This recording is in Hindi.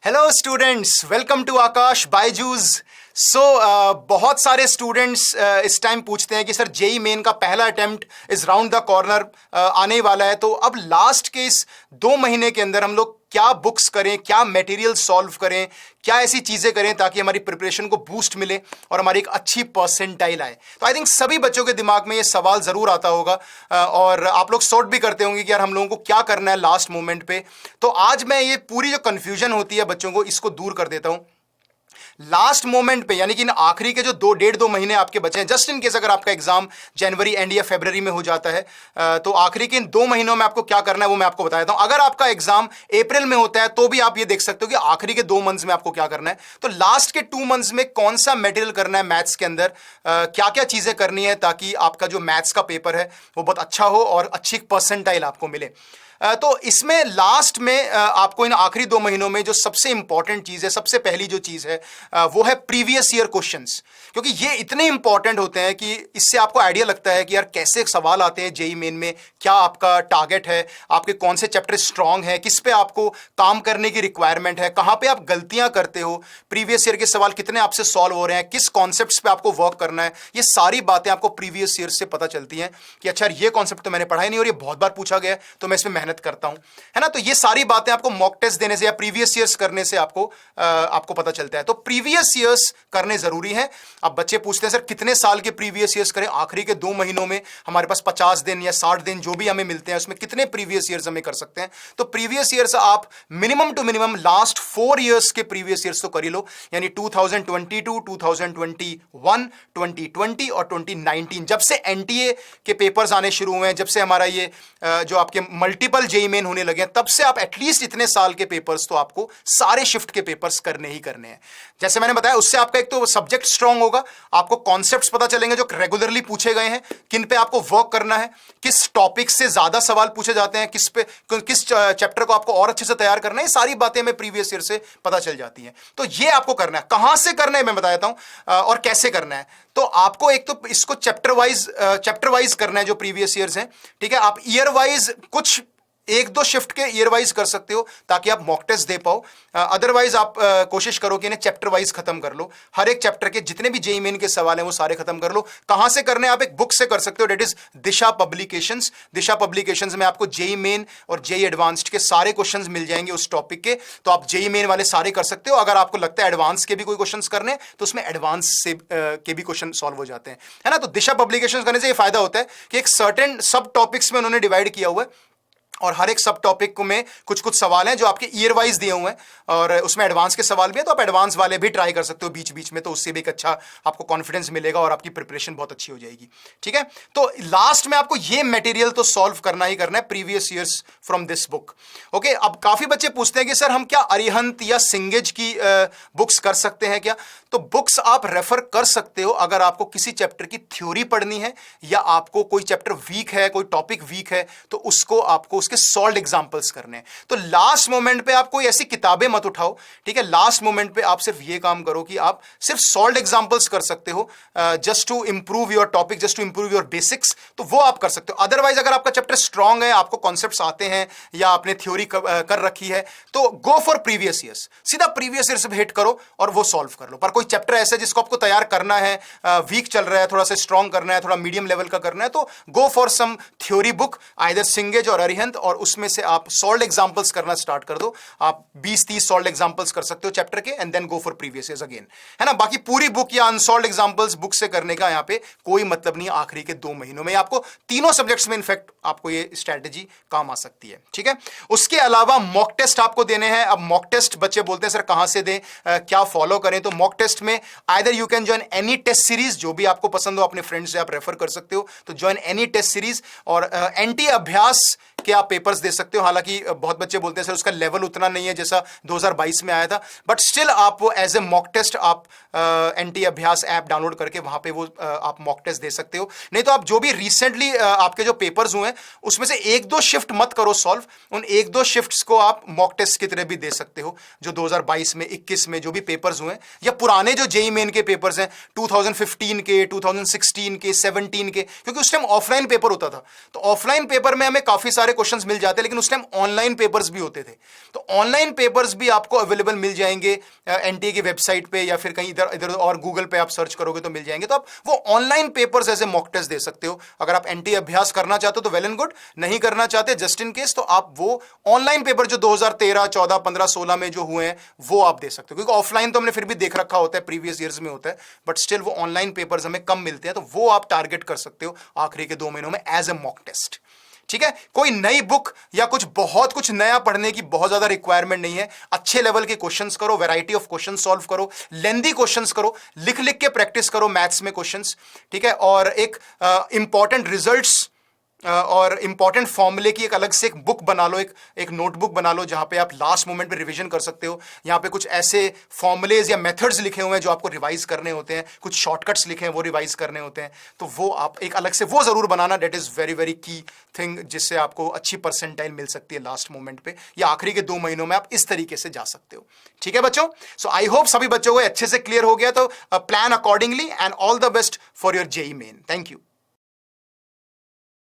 हेलो स्टूडेंट्स, वेलकम टू आकाश बायजूस। सो बहुत सारे स्टूडेंट्स इस टाइम पूछते हैं कि सर जेई मेन का पहला attempt is round the corner आने वाला है, तो अब लास्ट के इस 2 महीने के अंदर हम लोग क्या बुक्स करें, क्या मटेरियल सॉल्व करें, क्या ऐसी चीज़ें करें ताकि हमारी प्रिपरेशन को बूस्ट मिले और हमारी एक अच्छी परसेंटाइल आए। तो आई थिंक सभी बच्चों के दिमाग में ये सवाल ज़रूर आता होगा और आप लोग सॉर्ट भी करते होंगे कि यार हम लोगों को क्या करना है लास्ट मोमेंट पे। तो आज मैं ये पूरी जो कन्फ्यूजन होती है बच्चों को, इसको दूर कर देता हूँ। लास्ट मोमेंट पे यानी कि इन आखिरी के जो 2 महीने आपके बचे हैं, जस्ट इन केस अगर आपका एग्जाम जनवरी एंड या फरवरी में हो जाता है, तो आखिरी के इन 2 महीनों में आपको क्या करना है वो मैं आपको बता देता हूं। अगर आपका एग्जाम अप्रैल में होता है तो भी आप ये देख सकते हो कि आखिरी के 2 मंथ्स में आपको क्या करना है। तो लास्ट के 2 मंथ्स में कौन सा मटेरियल करना है मैथ्स के अंदर, क्या क्या चीजें करनी है ताकि आपका जो मैथ्स का पेपर है वो बहुत अच्छा हो और अच्छी परसेंटाइल आपको मिले। तो इसमें लास्ट में आपको इन आखिरी 2 महीनों में जो सबसे इंपॉर्टेंट चीज़ है, सबसे पहली जो चीज़ है वो है प्रीवियस ईयर क्वेश्चंस, क्योंकि ये इतने इंपॉर्टेंट होते हैं कि इससे आपको आइडिया लगता है कि यार कैसे सवाल आते हैं जेई मेन में, क्या आपका टारगेट है, आपके कौन से चैप्टर स्ट्रांग है, किस पे आपको काम करने की रिक्वायरमेंट है, कहाँ पे आप गलतियां करते हो, प्रीवियस ईयर के सवाल कितने आपसे सॉल्व हो रहे हैं, किस कॉन्सेप्ट्स पे आपको वर्क करना है। ये सारी बातें आपको प्रीवियस ईयर से पता चलती हैं कि अच्छा ये कॉन्सेप्ट तो मैंने पढ़ा ही नहीं और ये बहुत बार पूछा गया है तो मैं इसमें मेहनत करता हूं, है ना। तो ये सारी बातें आपको मॉक टेस्ट देने से या प्रीवियस ईयर्स करने से आपको पता चलता है। तो प्रीवियस ईयर्स करने जरूरी है। अब बच्चे पूछते हैं सर कितने साल के प्रीवियस ईयर्स करें, आखिरी के 2 महीनों में हमारे पास 50 दिन या 60 दिन जो भी हमें मिलते हैं उसमें कितने प्रीवियस ईयर्स हमें कर सकते हैं। तो प्रीवियस ईयर्स आप minimum to minimum last 4 years के प्रीवियस ईयर्स तो कर ही लो, यानी 2022, 2021, 2020 और 2019, जब से एनटीए के पेपर्स आने शुरू हुए हैं, जब से हमारा ये जो आपके मल्टीपल जेई मेन होने लगे हैं, तब से आप एटलीस्ट इतने साल के पेपर्स तो आपको सारे शिफ्ट के पेपर्स करने ही करने हैं। जैसे मैंने बताया, उससे आपका एक तो सब्जेक्ट स्ट्रांग होगा, आपको कॉन्सेप्ट्स पता चलेंगे जो रेगुलरली पूछे गए हैं, किन पे आपको वर्क करना है, किस टॉपिक से ज्यादा सवाल पूछे जाते हैं, किस चैप्टर को आपको और अच्छे से तैयार करना है, ये सारी बातें हमें प्रीवियस ईयर से पता चल जाती हैं। तो ये आपको करना है। कहां से करना है मैं बता देता हूं और कैसे करना है। तो आपको एक तो इसको चैप्टर वाइज करना है जो प्रीवियस ईयर्स हैं, ठीक है। आप ईयर वाइज कुछ 1-2 शिफ्ट के ईयर वाइज कर सकते हो ताकि आप मॉक टेस्ट दे पाओ। अदरवाइज आप कोशिश करो कि इन्हें चैप्टर वाइज खत्म कर लो। हर एक चैप्टर के जितने भी जेई मेन के सवाल हैं वो सारे खत्म कर लो। कहां से करने, आप एक बुक से कर सकते हो, that is Disha publications. Disha publications में आपको जेई मेन और जेई एडवांस्ड के सारे क्वेश्चंस मिल जाएंगे उस टॉपिक के। तो आप जेई मेन वाले सारे कर सकते हो। अगर आपको लगता है एडवांस के भी कोई क्वेश्चंस करने तो उसमें एडवांस से के भी क्वेश्चन सॉल्व हो जाते हैं, है ना। तो दिशा पब्लिकेशंस करने से ये फायदा होता है कि एक सर्टेन सब टॉपिक्स में उन्होंने डिवाइड किया हुआ है और हर एक सब टॉपिक में कुछ कुछ सवाल हैं जो आपके ईयर वाइज दिए हुए हैं और उसमें एडवांस के सवाल भी हैं, तो आप एडवांस वाले भी ट्राई कर सकते हो बीच बीच में। तो उससे भी एक अच्छा आपको कॉन्फिडेंस मिलेगा और आपकी प्रिपरेशन बहुत अच्छी हो जाएगी, ठीक है। तो लास्ट में आपको ये मटेरियल तो सॉल्व करना ही करना है, previous years from this book. Okay, अब काफी बच्चे पूछते हैं कि सर हम क्या अरिहंत या सिंगेज की बुक्स कर सकते हैं क्या। तो बुक्स आप रेफर कर सकते हो अगर आपको किसी चैप्टर की थ्योरी पढ़नी है या आपको कोई चैप्टर वीक है, कोई टॉपिक वीक है, तो उसको आपको के सॉल्व एग्जांपल्स करने हैं। तो लास्ट मोमेंट पे आप कोई ऐसी किताबें मत उठाओ, ठीक है। लास्ट मोमेंट पे आप सिर्फ ये काम करो कि आप सिर्फ सॉल्व एग्जांपल्स कर सकते हो, just to improve your topic, just to improve your basics, तो वो आप कर सकते हो। अदरवाइज अगर आपका चैप्टर स्ट्रांग है, आपको कॉन्सेप्ट्स आते हैं या आपने थ्योरी कर रखी है, तो गो फॉर प्रीवियस ईयर्स, सीधा प्रीवियस ईयर से हिट करो और वो सॉल्व कर लो। पर कोई चैप्टर ऐसा है जिसको आपको तैयार करना है, वीक चल रहा है, थोड़ा सा स्ट्रांग करना है, थोड़ा मीडियम लेवल का करना है, तो go for some theory book, either Cengage और अरिहंत, और उसमें से आप सॉल्व एग्जांपल्स करना स्टार्ट कर दो। आप 20-30 सॉल्व एग्जांपल्स कर सकते हो चैप्टर के end then go for previous years again, है ना। बाकी पूरी बुक या अनसॉल्व एग्जांपल्स बुक से करने का यहां पे कोई मतलब नहीं। आखिरी के 2 महीनों में आपको तीनों सब्जेक्ट्स में इनफैक्ट आपको ये स्ट्रेटेजी काम आ सकती है, ठीक है। उसके अलावा मॉक टेस्ट आपको देने हैं। अब मॉक टेस्ट बच्चे बोलते हैं सर कहां से दें, क्या फॉलो करें। तो मॉक टेस्ट में either you can join any test series, जो भी आपको पसंद हो अपने फ्रेंड्स से आप रेफर कर सकते हो, तो ज्वाइन एनी टेस्ट सीरीज। और एनटी अभ्यास के आप पेपर्स दे सकते हो। हालांकि बहुत बच्चे बोलते हैं सर उसका लेवल उतना नहीं है जैसा 2022 में आया था, बट स्टिल आप एज ए मॉक टेस्ट आप एनटी अभ्यास ऐप डाउनलोड करके वहां पे वो आप मॉक टेस्ट दे सकते हो। नहीं तो आप जो भी रिसेंटली आपके जो पेपर्स हुए हैं उसमें से 1-2 शिफ्ट मत करो सॉल्व, उन 1-2 शिफ्ट्स को आप मॉक टेस्ट की तरह भी दे सकते हो जो 2022 में 21 में जो भी पेपर्स हुए हैं, या पुराने जो जेई मेन के पेपर्स हैं 2015 के, 2016 के, 17 के, क्योंकि उस टाइम ऑफलाइन पेपर होता था। तो ऑफलाइन पेपर में हमें काफी सारे क्वेश्चन ऑप्शंस मिल जाते, लेकिन उस टाइम ऑनलाइन पेपर्स भी होते थे। तो ऑनलाइन पेपर्स भी आपको अवेलेबल मिल जाएंगे एनटीए की वेबसाइट पे, या फिर कहीं इधर इधर और गूगल पे आप सर्च करोगे तो मिल जाएंगे। तो आप वो online papers as a mock test दे सकते हो। अगर आप एनटीए अभ्यास करना चाहते हो तो वेल एंड गुड, नहीं करना चाहते जस्ट इन केस, तो आप वो ऑनलाइन पेपर जो 2013, 14, 15, 16 में जो हुए हैं वो आप दे सकते हो। क्योंकि ऑफलाइन तो हमने फिर भी देख रखा होता है, प्रीवियस ईयर्स में होता है, बट स्टिल वो ऑनलाइन पेपर्स हमें कम मिलते हैं, तो वो आप टारगेट कर सकते हो आखिरी के 2 महीनों में एज ए मॉक टेस्ट। ठीक है, कोई नई बुक या कुछ नया पढ़ने की बहुत ज्यादा रिक्वायरमेंट नहीं है। अच्छे लेवल के क्वेश्चंस करो, वैरायटी ऑफ क्वेश्चंस सॉल्व करो, लेंदी क्वेश्चंस करो, लिख लिख के प्रैक्टिस करो मैथ्स में क्वेश्चंस। ठीक है, और एक इंपॉर्टेंट रिजल्ट्स और इंपॉर्टेंट फॉर्मूले की एक अलग से एक बुक बना लो, एक नोटबुक बना लो, जहां पे आप लास्ट मोमेंट पे रिवीजन कर सकते हो। यहां पे कुछ ऐसे फॉर्मूलेज या मेथड्स लिखे हुए हैं जो आपको रिवाइज करने होते हैं, कुछ शॉर्टकट्स लिखे हैं वो रिवाइज करने होते हैं, तो वो आप एक अलग से वो जरूर बनाना। Date is very very key thing, जिससे आपको अच्छी परसेंटाइल मिल सकती है लास्ट मोमेंट पे, या आखिरी के 2 महीनों में आप इस तरीके से जा सकते हो। ठीक है बच्चों, सो आई होप सभी बच्चों को अच्छे से क्लियर हो गया। तो plan accordingly and all the best for your JEE main. Thank you.